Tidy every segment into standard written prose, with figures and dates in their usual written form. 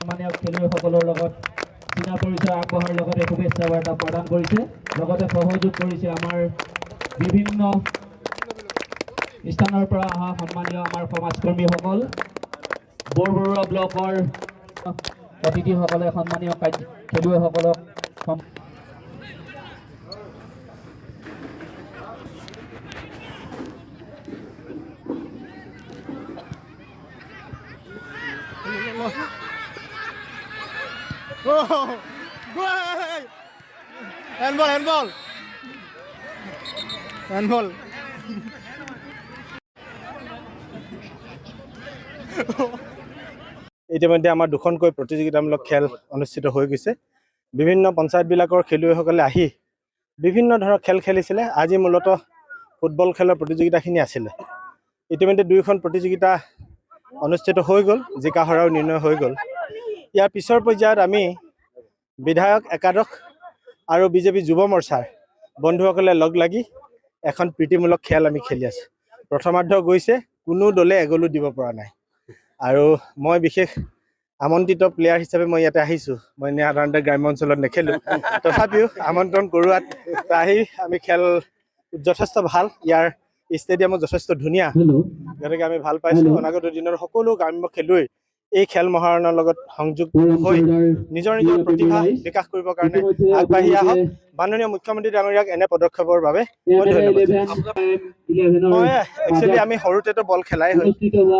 মাননীয় খেলুৱৈসকলৰ লগত চিনা পৰিচয় আগবঢ়াৰ লগতে শুভেচ্ছা বাৰ্তা প্ৰদান কৰিছে লগতে সহযোগ কৰিছে আমাৰ বিভিন্ন স্থানৰ পৰা অহা সন্মানীয় আমাৰ সমাজকৰ্মীসকল বৰবৰুৱা ব্লকৰ অতিথিসকলে সন্মানীয় খেলুৱৈসকলক handball. ইতিমধ্যে আমাৰ দুখনকৈ প্ৰতিযোগিতামূলক খেল অনুষ্ঠিত হৈ গৈছে বিভিন্ন পঞ্চায়তবিলাকৰ খেলুৱৈসকলে আহি বিভিন্ন ধৰণৰ খেল খেলিছিলে আজি মূলতঃ ফুটবল খেলৰ প্ৰতিযোগিতাখিনি আছিলে ইতিমধ্যে দুইখন প্ৰতিযোগিতা অনুষ্ঠিত হৈ গ'ল জিকা হৰাও নিৰ্ণয় হৈ গ'ল ইয়াৰ পিছৰ পৰ্যায়ত আমি বিধায়ক একাদশ আৰু বিজেপি যুৱ মৰ্চাৰ বন্ধুসকলে লগ লাগি এখন প্ৰীতিমূলক খেল আমি খেলি আছো প্ৰথমাৰ্ধ গৈছে কোনো দলে এগলো দিব পৰা নাই আৰু মই বিশেষ আমন্ত্ৰিত প্লেয়াৰ হিচাপে মই ইয়াতে আহিছো মই সাধাৰণতে গ্ৰাম্য অঞ্চলত নেখেলো তথাপিও আমন্ত্ৰণ কৰোৱাত আহি আমি খেল যথেষ্ট ভাল ইয়াৰ ষ্টেডিয়ামত যথেষ্ট ধুনীয়া গতিকে আমি ভাল পাইছো অনাগত দিনৰ সকলো গ্ৰাম্য খেলুৱৈ এই খেল মহাৰণৰ লগত সংযোগ হৈ নিজৰ নিজৰ প্ৰতিভা বিকাশ কৰিবৰ কাৰণে আগবাঢ়ি আহক মাননীয় মুখ্যমন্ত্ৰী ডাঙৰীয়াক এনে পদক্ষেপৰ বাবে মই ধন্যবাদ মই একচুৱেলি আমি সৰুতেতো বল খেলাই হয়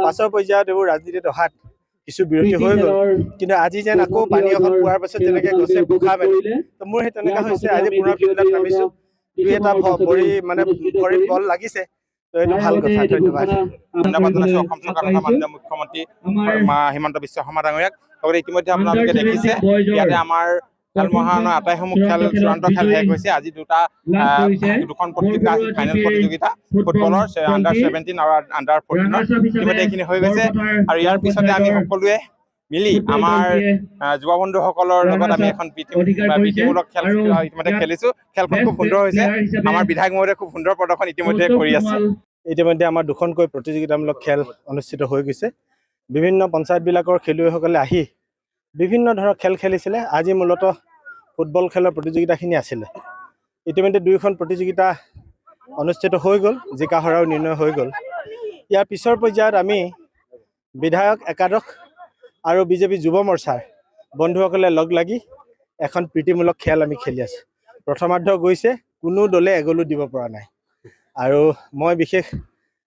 পাছৰ পৰ্যায়ত এইবোৰ ৰাজনীতিত অহাত কিছু বিৰতি হৈ গ'ল কিন্তু আজি যেন আকৌ পানী এখন পোৱাৰ পাছত যেনেকৈ গছে পোখা মেলে তো মোৰ সেই তেনেকুৱা হৈছে আজি পুনৰ ফিল্ডত নামিছো দুই এটা ভৰিত বল লাগিছে ভাল কথা ধন্যবাদ জনাইছো অসম চৰকাৰৰ মাননীয় মুখ্যমন্ত্ৰী হিমন্ত বিশ্ব শৰ্মা ডাঙৰীয়াক লগতে ইতিমধ্যে আপোনালোকে দেখিছে ইয়াতে আমাৰ খেল মহাৰণৰ আটাইসমূহ খেল চূড়ান্ত খেল শেষ হৈছে আজি দুখন প্ৰতিযোগিতা আছিল ফাইনেল প্ৰতিযোগিতা ফুটবলৰ under-17 আৰু under-14 ইতিমধ্যে এইখিনি হৈ গৈছে আৰু ইয়াৰ পিছতে আমি সকলোৱে মিলি আমাৰ যুৱ বন্ধুসকলৰ লগত আমি এখন প্ৰীতিমূলক খেল ইতিমধ্যে খেলিছো খেলখন খুব সুন্দৰ হৈছে আমাৰ বিধায়ক মহোদয়ে খুব সুন্দৰ প্ৰদৰ্শন ইতিমধ্যে কৰি আছে ইতিমধ্যে আমাৰ দুখনকৈ প্ৰতিযোগিতামূলক খেল অনুষ্ঠিত হৈ গৈছে বিভিন্ন পঞ্চায়তবিলাকৰ খেলুৱৈসকলে আহি বিভিন্ন ধৰণৰ খেল খেলিছিলে আজি মূলতঃ ফুটবল খেলৰ প্ৰতিযোগিতাখিনি আছিলে ইতিমধ্যে দুইখন প্ৰতিযোগিতা অনুষ্ঠিত হৈ গ'ল জিকা হৰাও নিৰ্ণয় হৈ গ'ল ইয়াৰ পিছৰ পৰ্যায়ত আমি বিধায়ক একাদশ আৰু বিজেপি যুৱ মৰ্চাৰ বন্ধুসকলে লগ লাগি এখন প্ৰীতিমূলক খেল আমি খেলি আছো প্ৰথমাৰ্ধ গৈছে কোনো দলে এগলো দিব পৰা নাই আৰু মই বিশেষ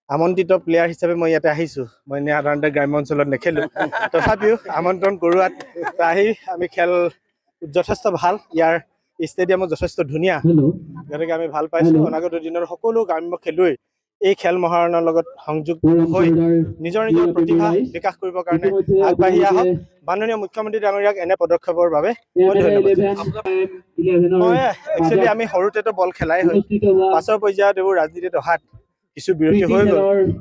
আমন্ত্ৰিত প্লেয়াৰ হিচাপে মই ইয়াতে আহিছো মই সাধাৰণতে গ্ৰাম্য অঞ্চলত নেখেলো তথাপিও আমন্ত্ৰণ কৰোৱাত আহি আমি খেল যথেষ্ট ভাল ইয়াৰ ষ্টেডিয়ামত যথেষ্ট ধুনীয়া গতিকে আমি ভাল পাইছো অনাগত দিনৰ সকলো গ্ৰাম্য খেলুৱৈ এই খেল মহাৰণৰ লগত সংযোগ হৈ নিজৰ নিজৰ প্ৰতিভা বিকাশ কৰিবৰ কাৰণে আগবাঢ়ি আহক মাননীয় মুখ্যমন্ত্ৰী ডাঙৰীয়াক এনে পদক্ষেপৰ বাবে মই ধন্যবাদ মই একচুৱেলি আমি সৰুতেতো বল খেলাই হয় পাছৰ পৰ্যায়ত এইবোৰ ৰাজনীতিত অহাত কিছু বিৰতি হৈ গ'ল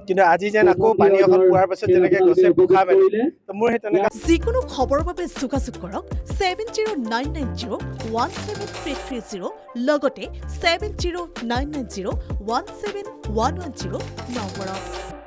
কিন্তু আজি যেন আকৌ পানী এখন পোৱাৰ পাছত যেনেকৈ গছে পোখা মেলে তো মোৰ সেই তেনেকুৱা যিকোনো খবৰৰ বাবে যোগাযোগ কৰক 7099017330 লগতে 7099017110 নম্বৰত